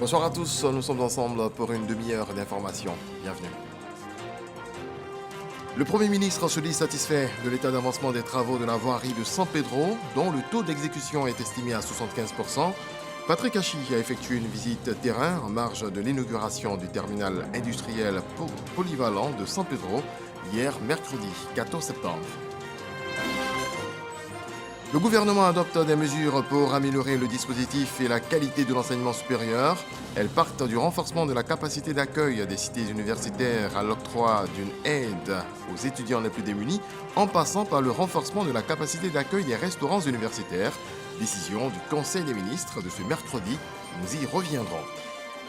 Bonsoir à tous, nous sommes ensemble pour une demi-heure d'information. Bienvenue. Le Premier ministre se dit satisfait de l'état d'avancement des travaux de la voirie de San Pedro, dont le taux d'exécution est estimé à 75%. Patrick Hachi a effectué une visite terrain en marge de l'inauguration du terminal industriel polyvalent de San Pedro hier mercredi 14 septembre. Le gouvernement adopte des mesures pour améliorer le dispositif et la qualité de l'enseignement supérieur. Elles partent du renforcement de la capacité d'accueil des cités universitaires à l'octroi d'une aide aux étudiants les plus démunis, en passant par le renforcement de la capacité d'accueil des restaurants universitaires. Décision du Conseil des ministres de ce mercredi. Nous y reviendrons.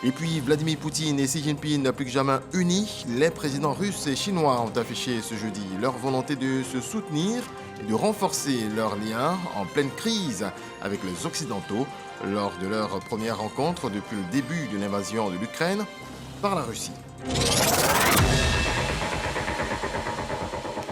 Et puis Vladimir Poutine et Xi Jinping, plus que jamais unis, les présidents russes et chinois ont affiché ce jeudi leur volonté de se soutenir et de renforcer leurs liens en pleine crise avec les Occidentaux lors de leur première rencontre depuis le début de l'invasion de l'Ukraine par la Russie.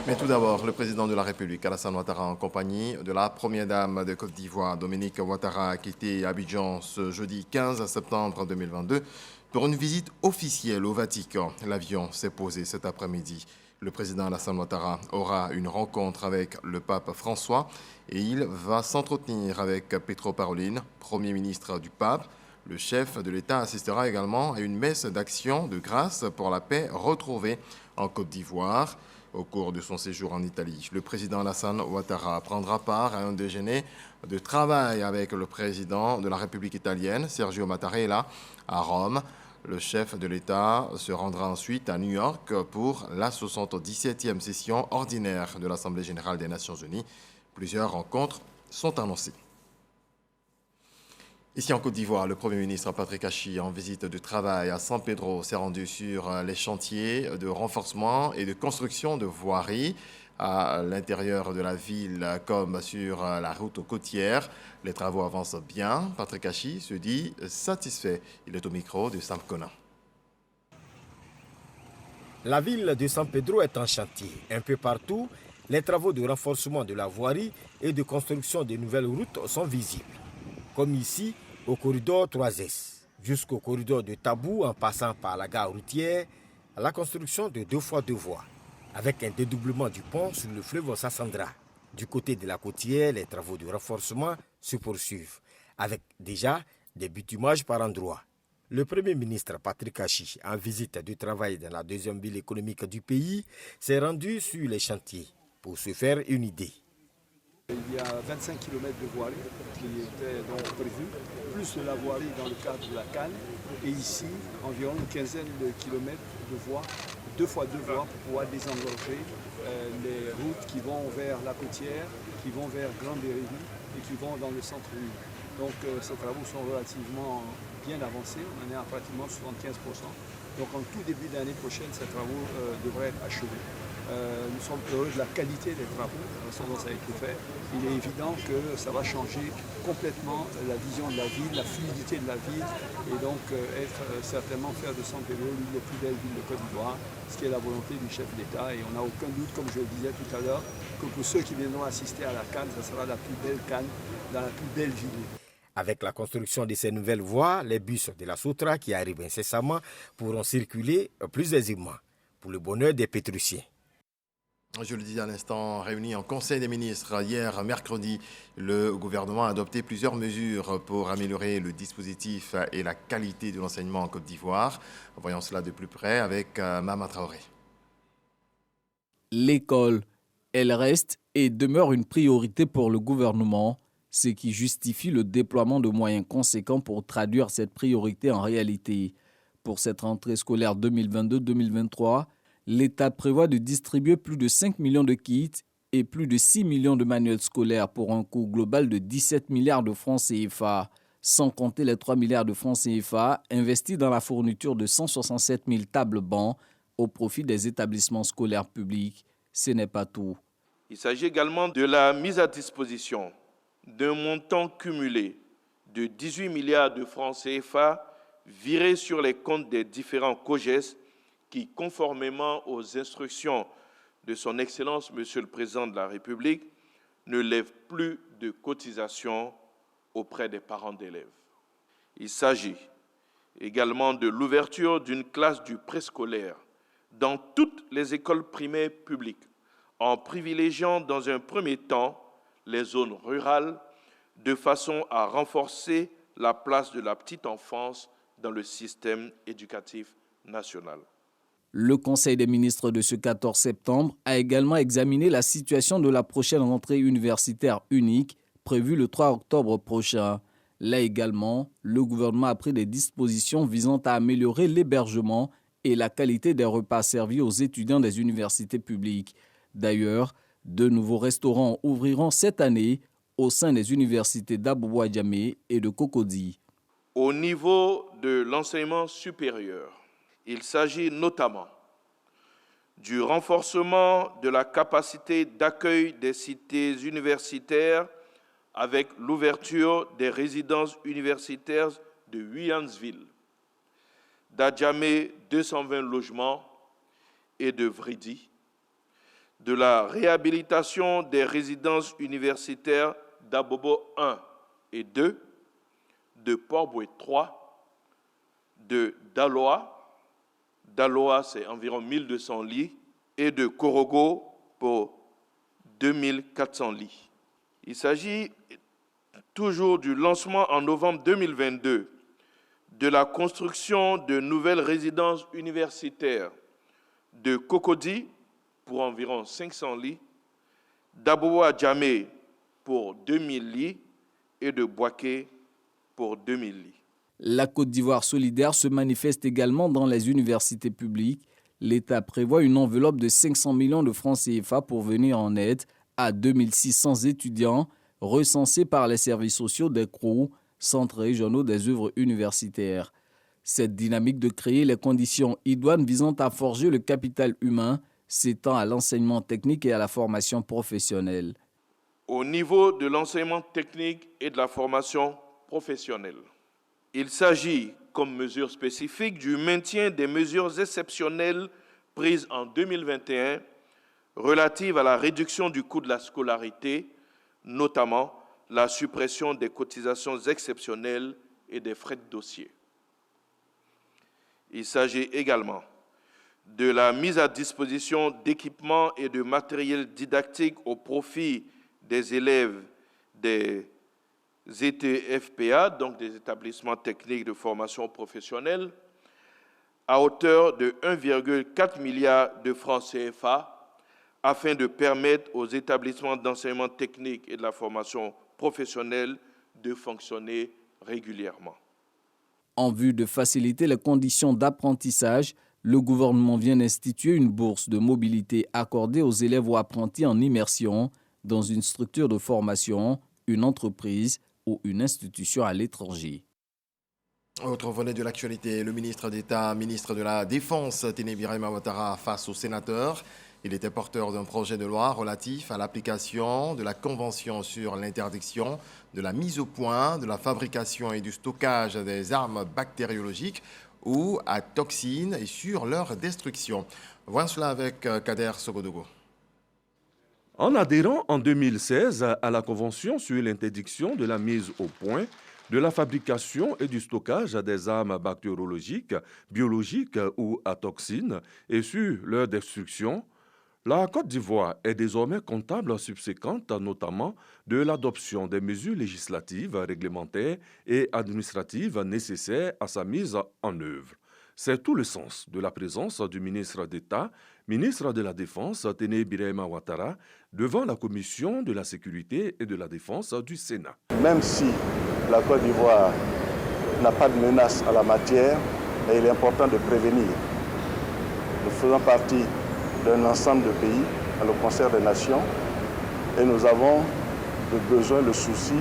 Mais tout d'abord, le président de la République, Alassane Ouattara, en compagnie de la première dame de Côte d'Ivoire, Dominique Ouattara, a quitté Abidjan ce jeudi 15 septembre 2022 pour une visite officielle au Vatican. L'avion s'est posé cet après-midi. Le président Alassane Ouattara aura une rencontre avec le pape François et il va s'entretenir avec Petro Parolin, premier ministre du pape. Le chef de l'État assistera également à une messe d'action de grâce pour la paix retrouvée en Côte d'Ivoire. Au cours de son séjour en Italie, le président Alassane Ouattara prendra part à un déjeuner de travail avec le président de la République italienne, Sergio Mattarella, à Rome. Le chef de l'État se rendra ensuite à New York pour la 77e session ordinaire de l'Assemblée générale des Nations unies. Plusieurs rencontres sont annoncées. Ici en Côte d'Ivoire, le Premier ministre Patrick Hachi, en visite de travail à San Pedro, s'est rendu sur les chantiers de renforcement et de construction de voiries à l'intérieur de la ville comme sur la route côtière. Les travaux avancent bien. Patrick Hachi se dit satisfait. Il est au micro de Sam Conan. La ville de San Pedro est en chantier. Un peu partout, les travaux de renforcement de la voirie et de construction de nouvelles routes sont visibles. Comme ici, au corridor 3S, jusqu'au corridor de Tabou en passant par la gare routière, la construction de 2 fois 2 voies, avec un dédoublement du pont sur le fleuve Sassandra. Du côté de la côtière, les travaux de renforcement se poursuivent, avec déjà des bitumages par endroits. Le Premier ministre Patrick Hachi, en visite de travail dans la deuxième ville économique du pays, s'est rendu sur les chantiers pour se faire une idée. Il y a 25 km de voirie qui étaient donc prévus, plus de la voirie dans le cadre de la Cannes. Et ici, environ une quinzaine de kilomètres de voies, 2 fois 2 voies pour pouvoir désengorger les routes qui vont vers la côtière, qui vont vers Grand-Béréville et qui vont dans le centre-ville. Donc ces travaux sont relativement bien avancés, on en est à pratiquement 75%. Donc en tout début d'année prochaine, ces travaux devraient être achevés. Nous sommes heureux de la qualité des travaux, de la façon dont ça a été fait. Il est évident que ça va changer complètement la vision de la ville, la fluidité de la ville, et donc certainement faire de San Pedro l'une des plus belles villes de Côte d'Ivoire, ce qui est la volonté du chef d'État. Et on n'a aucun doute, comme je le disais tout à l'heure, que pour ceux qui viendront assister à la Cannes, ça sera la plus belle Cannes dans la plus belle ville. Avec la construction de ces nouvelles voies, les bus de la Soutra qui arrivent incessamment pourront circuler plus aisément, pour le bonheur des pétriciens. Je le disais à l'instant, réuni en Conseil des ministres hier mercredi, le gouvernement a adopté plusieurs mesures pour améliorer le dispositif et la qualité de l'enseignement en Côte d'Ivoire. Voyons cela de plus près avec Mama Traoré. L'école, elle reste et demeure une priorité pour le gouvernement, ce qui justifie le déploiement de moyens conséquents pour traduire cette priorité en réalité. Pour cette rentrée scolaire 2022-2023, l'État prévoit de distribuer plus de 5 millions de kits et plus de 6 millions de manuels scolaires pour un coût global de 17 milliards de francs CFA, sans compter les 3 milliards de francs CFA investis dans la fourniture de 167 000 tables bancs au profit des établissements scolaires publics. Ce n'est pas tout. Il s'agit également de la mise à disposition d'un montant cumulé de 18 milliards de francs CFA virés sur les comptes des différents COJES qui, conformément aux instructions de son Excellence, Monsieur le Président de la République, ne lève plus de cotisations auprès des parents d'élèves. Il s'agit également de l'ouverture d'une classe du préscolaire dans toutes les écoles primaires publiques, en privilégiant dans un premier temps les zones rurales, de façon à renforcer la place de la petite enfance dans le système éducatif national. Le Conseil des ministres de ce 14 septembre a également examiné la situation de la prochaine rentrée universitaire unique prévue le 3 octobre prochain. Là également, le gouvernement a pris des dispositions visant à améliorer l'hébergement et la qualité des repas servis aux étudiants des universités publiques. D'ailleurs, 2 nouveaux restaurants ouvriront cette année au sein des universités d'Abou-Bois-Djamé et de Cocody. Au niveau de l'enseignement supérieur, il s'agit notamment du renforcement de la capacité d'accueil des cités universitaires avec l'ouverture des résidences universitaires de Huyansville, d'Adjamé 220 logements et de Vridi, de la réhabilitation des résidences universitaires d'Abobo 1 et 2, de Port-Boué 3, de Daloa, Daloa c'est environ 1200 lits, et de Korogo pour 2400 lits. Il s'agit toujours du lancement en novembre 2022 de la construction de nouvelles résidences universitaires de Cocody pour environ 500 lits, d'Abou-Bois-Djamé pour 2000 lits et de Boaké pour 2000 lits. La Côte d'Ivoire solidaire se manifeste également dans les universités publiques. L'État prévoit une enveloppe de 500 millions de francs CFA pour venir en aide à 2600 étudiants recensés par les services sociaux des CROU, centres régionaux des œuvres universitaires. Cette dynamique de créer les conditions idoines visant à forger le capital humain s'étend à l'enseignement technique et à la formation professionnelle. Au niveau de l'enseignement technique et de la formation professionnelle, il s'agit, comme mesure spécifique, du maintien des mesures exceptionnelles prises en 2021 relatives à la réduction du coût de la scolarité, notamment la suppression des cotisations exceptionnelles et des frais de dossier. Il s'agit également de la mise à disposition d'équipements et de matériel didactique au profit des élèves des ETFPA, donc des établissements techniques de formation professionnelle, à hauteur de 1,4 milliard de francs CFA, afin de permettre aux établissements d'enseignement technique et de la formation professionnelle de fonctionner régulièrement. En vue de faciliter les conditions d'apprentissage, le gouvernement vient d'instituer une bourse de mobilité accordée aux élèves ou apprentis en immersion dans une structure de formation, une entreprise ou une institution à l'étranger. Autre volet de l'actualité, le ministre d'État, ministre de la Défense, Téné Birahima Ouattara, face aux sénateurs. Il était porteur d'un projet de loi relatif à l'application de la Convention sur l'interdiction de la mise au point, de la fabrication et du stockage des armes bactériologiques ou à toxines et sur leur destruction. Voyons cela avec Kader Sogodogo. En adhérant en 2016 à la Convention sur l'interdiction de la mise au point, de la fabrication et du stockage des armes bactériologiques, biologiques ou à toxines et sur leur destruction, la Côte d'Ivoire est désormais comptable subséquente notamment de l'adoption des mesures législatives, réglementaires et administratives nécessaires à sa mise en œuvre. C'est tout le sens de la présence du ministre d'État, ministre de la Défense, Téné Birahima Ouattara, devant la Commission de la Sécurité et de la Défense du Sénat. Même si la Côte d'Ivoire n'a pas de menace à la matière, mais il est important de prévenir. Nous faisons partie d'un ensemble de pays, à le concert des nations, et nous avons le besoin, le souci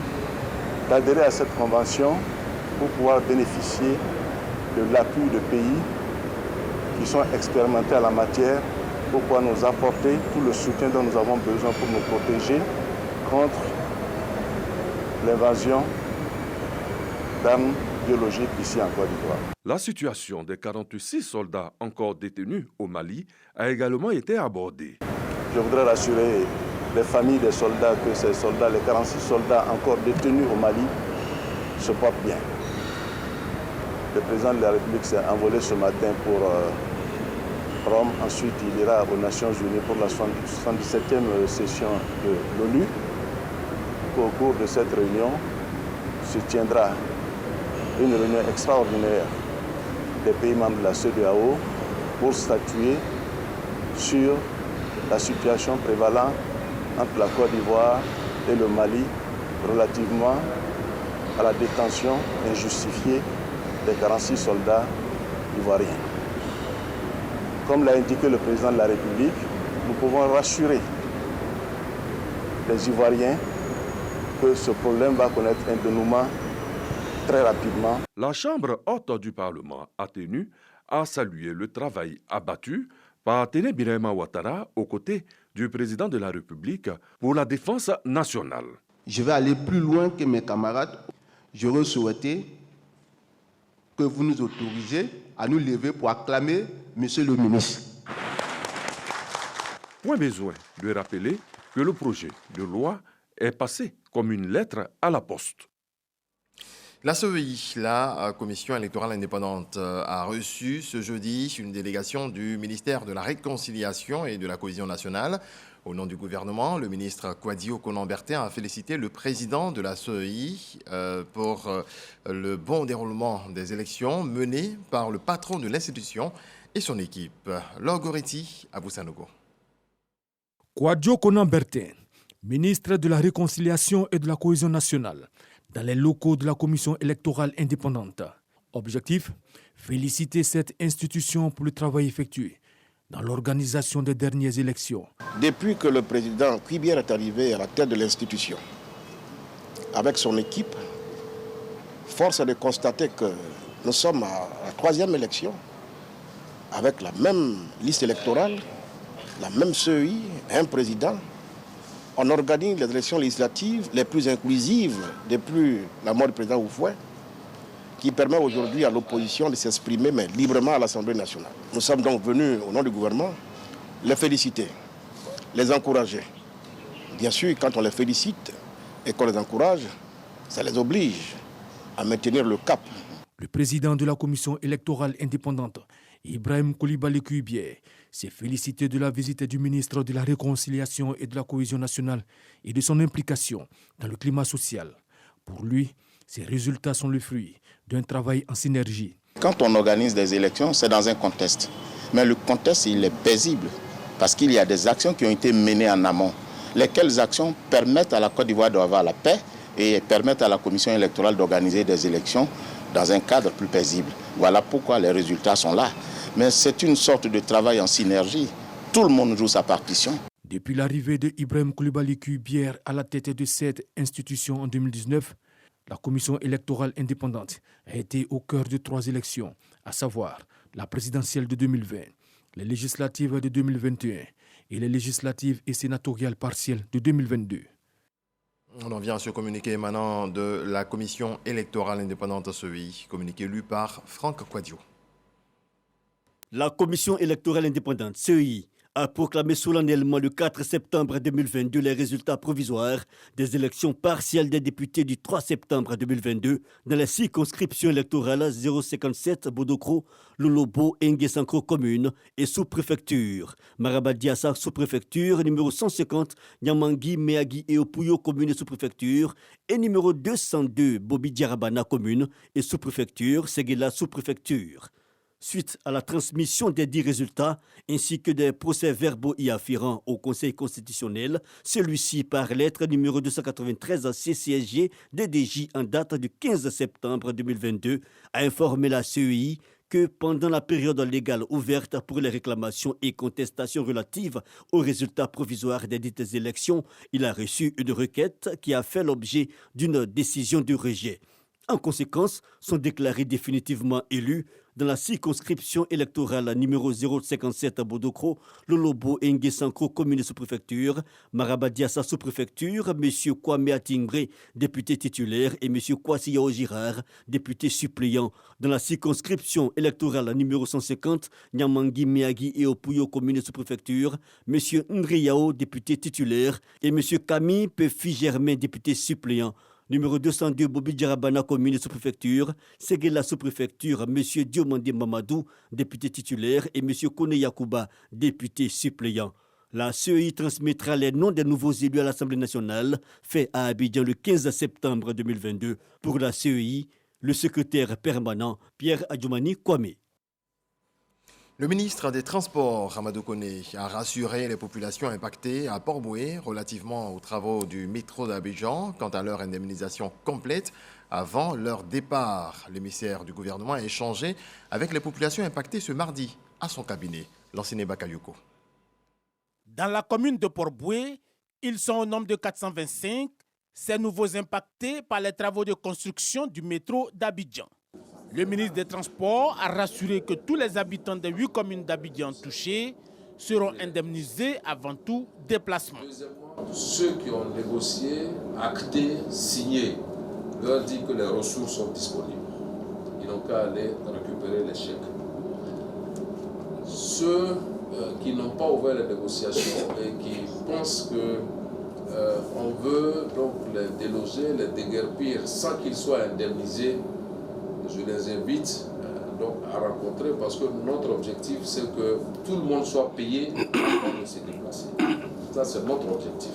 d'adhérer à cette convention pour pouvoir bénéficier de l'appui de pays qui sont expérimentés à la matière pour pouvoir nous apporter tout le soutien dont nous avons besoin pour nous protéger contre l'invasion d'armes biologiques ici en Côte d'Ivoire. La situation des 46 soldats encore détenus au Mali a également été abordée. Je voudrais rassurer les familles des soldats que ces soldats, les 46 soldats encore détenus au Mali, se portent bien. Le président de la République s'est envolé ce matin pour Rome. Ensuite, il ira aux Nations Unies pour la 77e session de l'ONU. Au cours de cette réunion se tiendra une réunion extraordinaire des pays membres de la CEDEAO pour statuer sur la situation prévalente entre la Côte d'Ivoire et le Mali relativement à la détention injustifiée des 46 soldats ivoiriens. Comme l'a indiqué le président de la République, nous pouvons rassurer les Ivoiriens que ce problème va connaître un dénouement très rapidement. La Chambre haute du Parlement a tenu à saluer le travail abattu par Téné Birahima Ouattara aux côtés du président de la République pour la défense nationale. Je vais aller plus loin que mes camarades. J'aurais souhaité que vous nous autorisiez à nous lever pour acclamer Monsieur le ministre. Point besoin de rappeler que le projet de loi est passé comme une lettre à la poste. La CEI, la Commission électorale indépendante, a reçu ce jeudi une délégation du ministère de la Réconciliation et de la Cohésion nationale. Au nom du gouvernement, le ministre Kwadwo Konan-Bertin a félicité le président de la CEI pour le bon déroulement des élections menées par le patron de l'institution et son équipe. Lorgoretti à Boussanogo. Kwadwo Konan-Bertin, ministre de la Réconciliation et de la Cohésion nationale, dans les locaux de la Commission électorale indépendante. Objectif, féliciter cette institution pour le travail effectué dans l'organisation des dernières élections. Depuis que le président Kouibière est arrivé à la tête de l'institution, avec son équipe, force est de constater que nous sommes à la 3e élection, avec la même liste électorale, la même CEI, un président. On organise les élections législatives les plus inclusives depuis la mort du président Houphouët, qui permet aujourd'hui à l'opposition de s'exprimer mais librement à l'Assemblée nationale. Nous sommes donc venus au nom du gouvernement les féliciter, les encourager. Bien sûr, quand on les félicite et qu'on les encourage, ça les oblige à maintenir le cap. Le président de la Commission électorale indépendante, Ibrahim Coulibaly Kouibier, s'est félicité de la visite du ministre de la Réconciliation et de la Cohésion nationale et de son implication dans le climat social. Pour lui, ces résultats sont le fruit d'un travail en synergie. Quand on organise des élections, c'est dans un contexte. Mais le contexte, il est paisible parce qu'il y a des actions qui ont été menées en amont. Lesquelles actions permettent à la Côte d'Ivoire d'avoir la paix et permettent à la Commission électorale d'organiser des élections dans un cadre plus paisible. Voilà pourquoi les résultats sont là. Mais c'est une sorte de travail en synergie. Tout le monde joue sa partition. Depuis l'arrivée de Ibrahim Coulibaly Kouibier à la tête de cette institution en 2019, la Commission électorale indépendante a été au cœur de 3 élections, à savoir la présidentielle de 2020, les législatives de 2021 et les législatives et sénatoriales partielles de 2022. On en vient à ce communiqué émanant de la Commission électorale indépendante CEI, communiqué lu par Franck Kwadwo. La Commission électorale indépendante CEI a proclamé solennellement le 4 septembre 2022 les résultats provisoires des élections partielles des députés du 3 septembre 2022 dans les circonscriptions électorales 057 Bodokro, Lolobo, Nguessanko commune et sous-préfecture, Marabadiassa sous-préfecture, numéro 150 Nyamangui, Meagui et Opuyo commune et sous-préfecture et numéro 202 Bobi Diarabana commune et sous-préfecture, Séguéla sous-préfecture. Suite à la transmission des 10 résultats ainsi que des procès-verbaux y afférents au Conseil constitutionnel, celui-ci par lettre numéro 293 à CCSG DDJ en date du 15 septembre 2022 a informé la CEI que pendant la période légale ouverte pour les réclamations et contestations relatives aux résultats provisoires des dites élections, il a reçu une requête qui a fait l'objet d'une décision de rejet. En conséquence, sont déclarés définitivement élus dans la circonscription électorale numéro 057 à Bodokro, Lolobo et Nguessanko, commune et sous-préfecture, Marabadiassa sous-préfecture, M. Kwame Atingbré, député titulaire, et M. Kwasi Yao Girard, député suppléant. Dans la circonscription électorale numéro 150, Nyamangui, Meagui et Opuyo, commune et sous-préfecture, M. Ndri Yao, député titulaire, et M. Camille Pefi Germain, député suppléant. Numéro 202, Bobi Djarabana, commune et sous-préfecture. Séguéla, sous-préfecture, M. Diomandé Mamadou, député titulaire, et M. Kone Yakouba, député suppléant. La CEI transmettra les noms des nouveaux élus à l'Assemblée nationale, fait à Abidjan le 15 septembre 2022. Pour la CEI, le secrétaire permanent Pierre Adjoumani Kwame. Le ministre des Transports, Amadou Kone, a rassuré les populations impactées à Port-Boué relativement aux travaux du métro d'Abidjan quant à leur indemnisation complète avant leur départ. L'émissaire du gouvernement a échangé avec les populations impactées ce mardi à son cabinet, l'enseignant Bakayoko. Dans la commune de Port-Boué, ils sont au nombre de 425, ces nouveaux impactés par les travaux de construction du métro d'Abidjan. Le ministre des Transports a rassuré que tous les habitants des 8 communes d'Abidjan touchées seront indemnisés avant tout déplacement. Ceux qui ont négocié, acté, signé, leur dit que les ressources sont disponibles. Ils n'ont qu'à aller récupérer les chèques. Ceux qui n'ont pas ouvert les négociations et qui pensent qu'on veut donc les déloger, les déguerpir sans qu'ils soient indemnisés, je les invite donc à rencontrer parce que notre objectif c'est que tout le monde soit payé avant de se déplacer. Ça c'est notre objectif.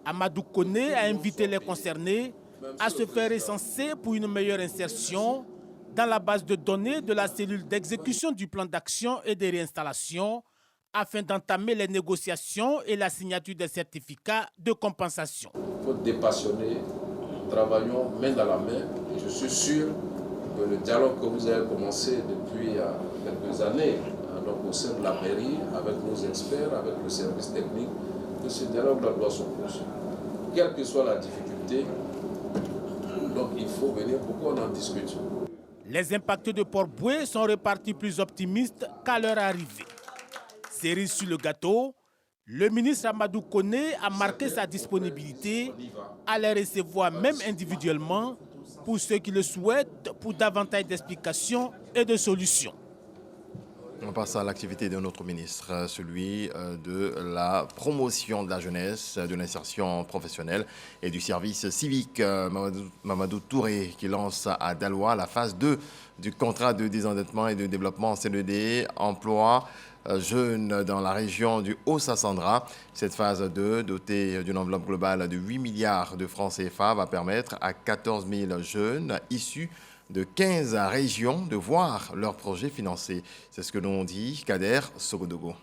Amadou Kone a invité les concernés à se faire recenser pour une meilleure insertion dans la base de données de la cellule d'exécution du plan d'action et de réinstallation afin d'entamer les négociations et la signature des certificats de compensation. Il faut dépassionner, travaillons main dans la main et je suis sûr que le dialogue que vous avez commencé depuis quelques années donc au sein de la mairie, avec nos experts, avec le service technique, que ce dialogue doit se poursuivre. Quelle que soit la difficulté, donc il faut venir pour qu'on en discute. Les impactés de Port-Boué sont repartis plus optimistes qu'à leur arrivée. Cerise sur le gâteau, le ministre Amadou Kone a marqué sa disponibilité à les recevoir même individuellement pour ceux qui le souhaitent pour davantage d'explications et de solutions. On passe à l'activité de notre ministre, celui de la promotion de la jeunesse, de l'insertion professionnelle et du service civique. Mamadou Touré qui lance à Daloa la phase 2 du contrat de désendettement et de développement CDD emploi jeunes dans la région du Haut-Sassandra. Cette phase 2, dotée d'une enveloppe globale de 8 milliards de francs CFA, va permettre à 14 000 jeunes issus de 15 régions de voir leurs projets financés. C'est ce que l'on dit Kader Sogodogo.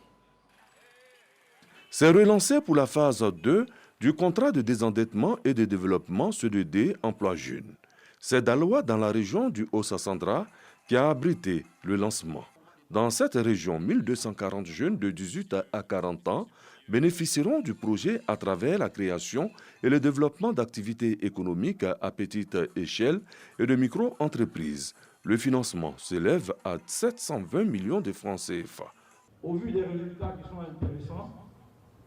C'est relancé pour la phase 2 du contrat de désendettement et de développement CDD emploi jeunes. C'est Daloa dans la région du Haut-Sassandra qui a abrité le lancement. Dans cette région, 1240 jeunes de 18 à 40 ans bénéficieront du projet à travers la création et le développement d'activités économiques à petite échelle et de micro-entreprises. Le financement s'élève à 720 millions de francs CFA. Au vu des résultats qui sont intéressants,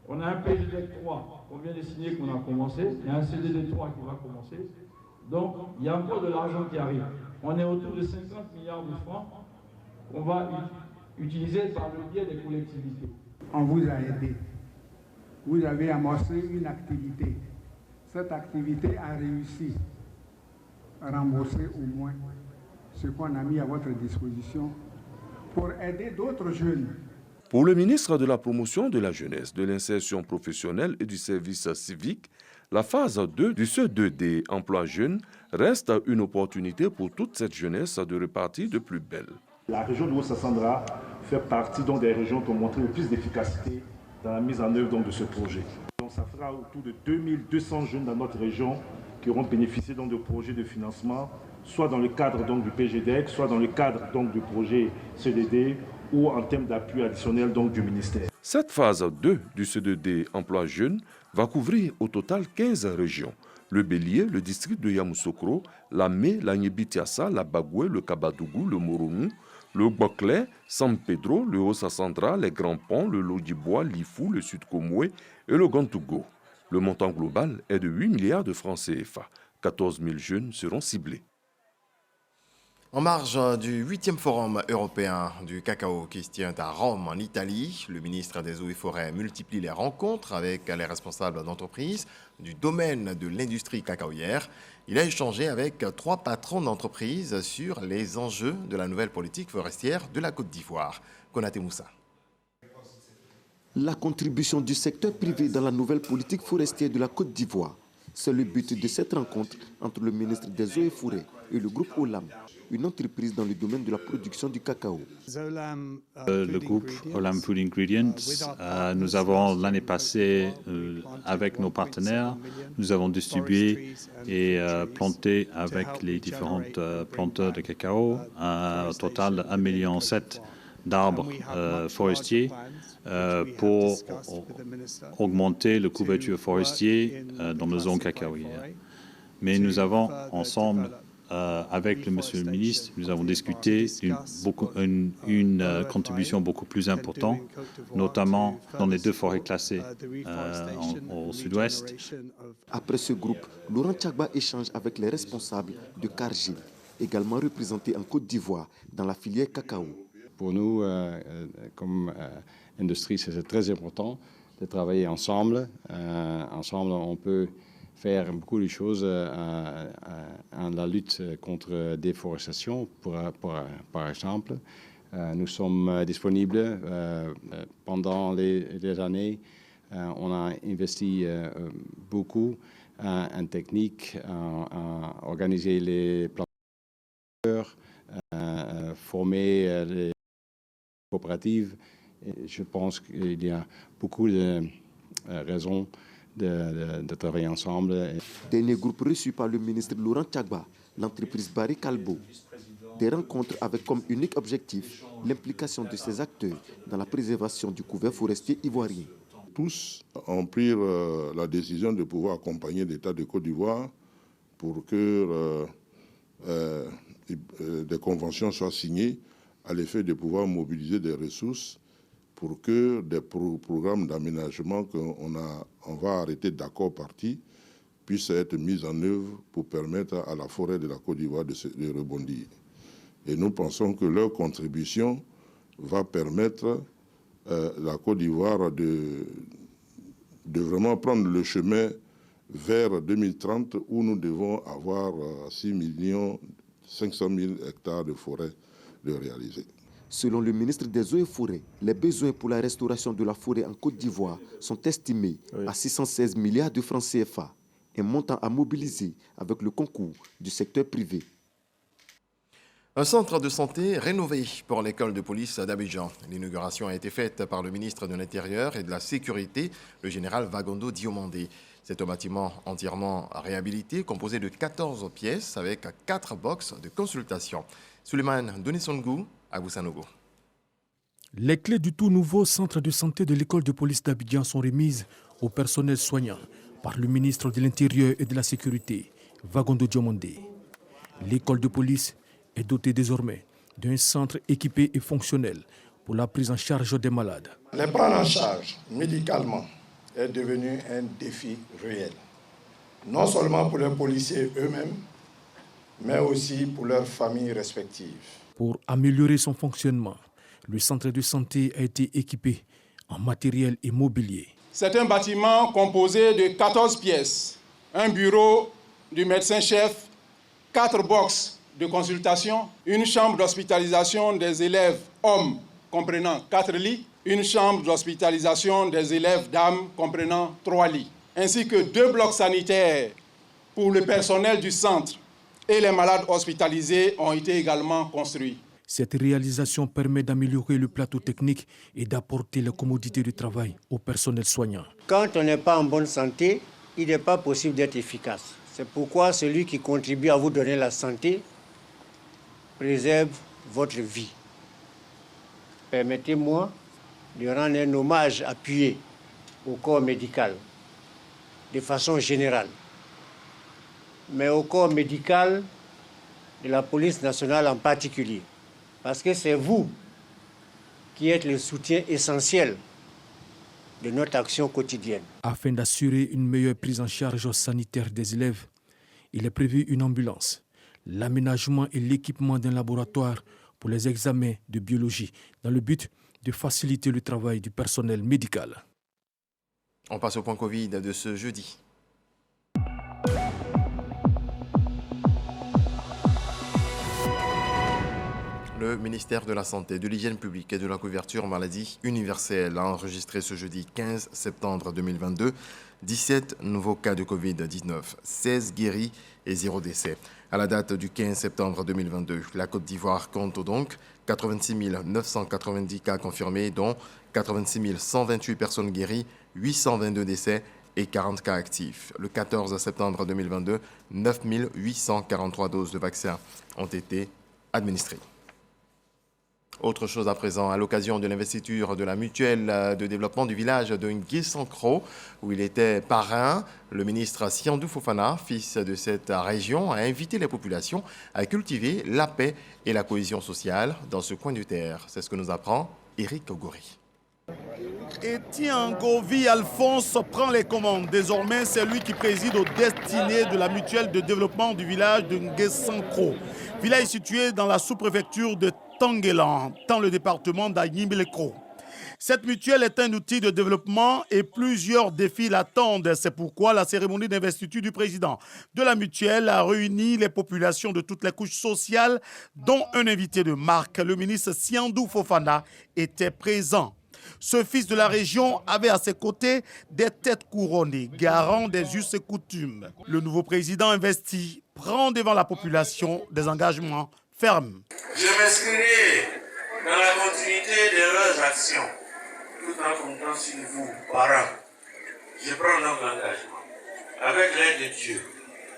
on a un PGD 3 qu'on vient de signer, qu'on a commencé, il y a un CDD 3 qui va commencer. Donc, il y a encore de l'argent qui arrive. On est autour de 50 milliards de francs qu'on va utiliser par le biais des collectivités. On vous a aidé. Vous avez amorcé une activité. Cette activité a réussi à rembourser au moins ce qu'on a mis à votre disposition pour aider d'autres jeunes. Pour le ministre de la Promotion de la Jeunesse, de l'Insertion professionnelle et du service civique, la phase 2 du CE2D emploi jeune reste une opportunité pour toute cette jeunesse de repartir de plus belle. La région du Haut-Sassandra fait partie donc des régions qui ont montré le plus d'efficacité dans la mise en œuvre donc, de ce projet. Donc, ça fera autour de 2200 jeunes dans notre région qui auront bénéficié donc, de projets de financement, soit dans le cadre donc, du PGDEC, soit dans le cadre donc, du projet CDD ou en termes d'appui additionnel donc, du ministère. Cette phase 2 du CDD emploi jeune va couvrir au total 15 régions. Le Bélier, le district de Yamoussoukro, la Mé, la Nyebitiassa, la Bagoué, le Kabadougou, le Moronou, le Boclé, San Pedro, le Haut-Sassandra, les Grands Ponts, le Lodjibois, l'Ifou, le Sud-Komoué et le Gantougo. Le montant global est de 8 milliards de francs CFA. 14 000 jeunes seront ciblés. En marge du 8e forum européen du cacao qui se tient à Rome, en Italie, le ministre des Eaux et Forêts multiplie les rencontres avec les responsables d'entreprises du domaine de l'industrie cacaoyère. Il a échangé avec 3 patrons d'entreprises sur les enjeux de la nouvelle politique forestière de la Côte d'Ivoire. Konaté Moussa. La contribution du secteur privé dans la nouvelle politique forestière de la Côte d'Ivoire. C'est le but de cette rencontre entre le ministre des Eaux et Forêts et le groupe Olam, une entreprise dans le domaine de la production du cacao. Le groupe Olam Food Ingredients, nous avons l'année passée, avec nos partenaires, nous avons distribué et planté avec les différents planteurs de cacao au total de 1,7 million d'arbres forestiers pour augmenter la couverture forestière dans la zone cacaoyère. Mais nous avons ensemble, avec le monsieur le ministre, nous avons discuté d'une contribution beaucoup plus importante, notamment dans les 2 forêts classées au sud-ouest. Après ce groupe, Laurent Tchagba échange avec les responsables de Cargill, également représentés en Côte d'Ivoire dans la filière cacao. Pour nous, comme industrie, c'est très important de travailler ensemble. Ensemble, on peut faire beaucoup de choses en la lutte contre la déforestation, par exemple. Nous sommes disponibles pendant les années. On a investi beaucoup en technique, en organiser les planteurs, former les coopératives. Et je pense qu'il y a beaucoup de raisons de travailler ensemble. Dernier groupe reçu par le ministre Laurent Tchagba, l'entreprise Barry Calbo. Des rencontres avec comme unique objectif l'implication de ces acteurs dans la préservation du couvert forestier ivoirien. Tous ont pris la décision de pouvoir accompagner l'État de Côte d'Ivoire pour que des conventions soient signées à l'effet de pouvoir mobiliser des ressources pour que des programmes d'aménagement qu'on va arrêter d'accord parti puissent être mis en œuvre pour permettre à la forêt de la Côte d'Ivoire de rebondir. Et nous pensons que leur contribution va permettre la Côte d'Ivoire de vraiment prendre le chemin vers 2030 où nous devons avoir 6 500 000 hectares de forêt de réaliser. Selon le ministre des Eaux et Forêts, les besoins pour la restauration de la forêt en Côte d'Ivoire sont estimés à 616 milliards de francs CFA, un montant à mobiliser avec le concours du secteur privé. Un centre de santé rénové pour l'école de police d'Abidjan. L'inauguration a été faite par le ministre de l'Intérieur et de la Sécurité, le général Vagondo Diomandé. C'est un bâtiment entièrement réhabilité, composé de 14 pièces avec 4 boxes de consultation. Suleiman Donisongou, à Boussanogo. Les clés du tout nouveau centre de santé de l'école de police d'Abidjan sont remises au personnel soignant par le ministre de l'Intérieur et de la Sécurité, Vagondo Diomandé. L'école de police est dotée désormais d'un centre équipé et fonctionnel pour la prise en charge des malades. Les prendre en charge médicalement est devenu un défi réel, non seulement pour les policiers eux-mêmes, mais aussi pour leurs familles respectives. Pour améliorer son fonctionnement, le centre de santé a été équipé en matériel et mobilier. C'est un bâtiment composé de 14 pièces, un bureau du médecin-chef, 4 boxes de consultation, une chambre d'hospitalisation des élèves hommes comprenant 4 lits, une chambre d'hospitalisation des élèves dames comprenant 3 lits, ainsi que 2 blocs sanitaires pour le personnel du centre et les malades hospitalisés ont été également construits. Cette réalisation permet d'améliorer le plateau technique et d'apporter la commodité de travail au personnel soignant. Quand on n'est pas en bonne santé, il n'est pas possible d'être efficace. C'est pourquoi celui qui contribue à vous donner la santé préserve votre vie. Permettez-moi de rendre un hommage appuyé au corps médical, de façon générale, mais au corps médical de la police nationale en particulier, parce que c'est vous qui êtes le soutien essentiel de notre action quotidienne. Afin d'assurer une meilleure prise en charge sanitaire des élèves, il est prévu une ambulance. l'aménagement et l'équipement d'un laboratoire pour les examens de biologie, dans le but de faciliter le travail du personnel médical. On passe au point Covid de ce jeudi. Le ministère de la Santé, de l'Hygiène publique et de la couverture maladie universelle a enregistré ce jeudi 15 septembre 2022 17 nouveaux cas de Covid-19, 16 guéris et 0 décès. À la date du 15 septembre 2022, la Côte d'Ivoire compte donc 86 990 cas confirmés, dont 86 128 personnes guéries, 822 décès et 40 cas actifs. Le 14 septembre 2022, 9 843 doses de vaccins ont été administrées. Autre chose à présent, à l'occasion de l'investiture de la mutuelle de développement du village de Nguessankro, où il était parrain, le ministre Siandou Fofana, fils de cette région, a invité les populations à cultiver la paix et la cohésion sociale dans ce coin de terre. C'est ce que nous apprend Eric Ogori. Etienne Govi Alphonse prend les commandes. Désormais, c'est lui qui préside aux destinées de la mutuelle de développement du village de Nguessankro. Village situé dans la sous-préfecture de Tanguelan, dans le département d'Agnimbelekro. Cette mutuelle est un outil de développement et plusieurs défis l'attendent. C'est pourquoi la cérémonie d'investiture du président de la mutuelle a réuni les populations de toutes les couches sociales, dont un invité de marque, le ministre Siandou Fofana, était présent. Ce fils de la région avait à ses côtés des têtes couronnées, garants des us et coutumes. Le nouveau président investi prend devant la population des engagements fermes. Je m'inscrirai dans la continuité de leurs actions, tout en comptant sur vous, parents. Je prends donc l'engagement, avec l'aide de Dieu,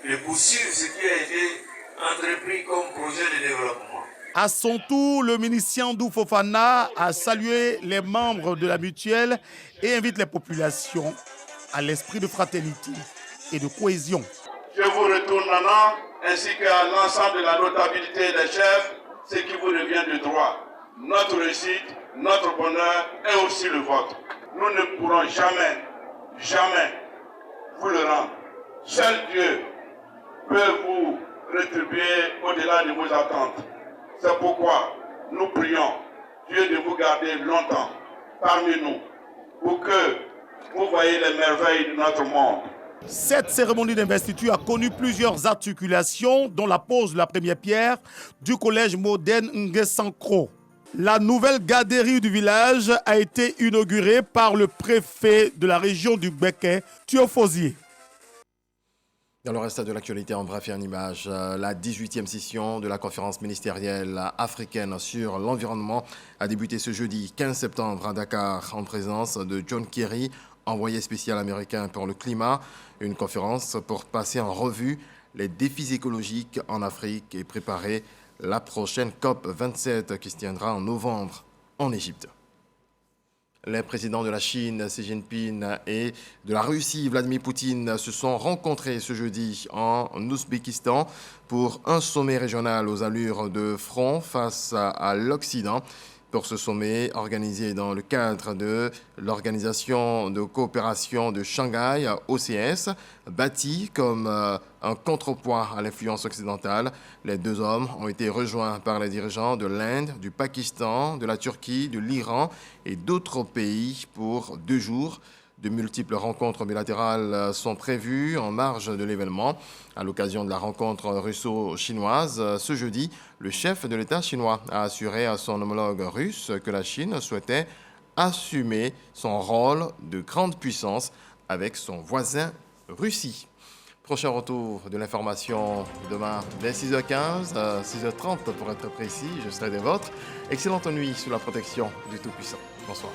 de poursuivre ce qui a été entrepris comme projet de développement. À son tour, le ministre Siandou Fofana a salué les membres de la mutuelle et invite les populations à l'esprit de fraternité et de cohésion. Je vous retourne maintenant, ainsi qu'à l'ensemble de la notabilité des chefs, ce qui vous revient de droit. Notre réussite, notre bonheur est aussi le vôtre. Nous ne pourrons jamais vous le rendre. Seul Dieu peut vous rétribuer au-delà de vos attentes. C'est pourquoi nous prions Dieu de vous garder longtemps parmi nous pour que vous voyez les merveilles de notre monde. Cette cérémonie d'investiture a connu plusieurs articulations, dont la pose de la première pierre du collège moderne Nguessankro. La nouvelle garderie du village a été inaugurée par le préfet de la région du Béquet, Théophosier. Dans le reste de l'actualité, en bref et en images, la 18e session de la conférence ministérielle africaine sur l'environnement a débuté ce jeudi 15 septembre à Dakar en présence de John Kerry, envoyé spécial américain pour le climat. Une conférence pour passer en revue les défis écologiques en Afrique et préparer la prochaine COP27 qui se tiendra en novembre en Égypte. Les présidents de la Chine, Xi Jinping, et de la Russie, Vladimir Poutine, se sont rencontrés ce jeudi en Ouzbékistan pour un sommet régional aux allures de front face à l'Occident. Pour ce sommet organisé dans le cadre de l'Organisation de coopération de Shanghai, OCS, bâti comme un contrepoids à l'influence occidentale, les deux hommes ont été rejoints par les dirigeants de l'Inde, du Pakistan, de la Turquie, de l'Iran et d'autres pays pour 2 jours. De multiples rencontres bilatérales sont prévues en marge de l'événement. À l'occasion de la rencontre russo-chinoise, ce jeudi, le chef de l'État chinois a assuré à son homologue russe que la Chine souhaitait assumer son rôle de grande puissance avec son voisin Russie. Prochain retour de l'information demain dès 6h15, 6h30 pour être précis, je serai des vôtres. Excellente nuit sous la protection du Tout-Puissant. Bonsoir.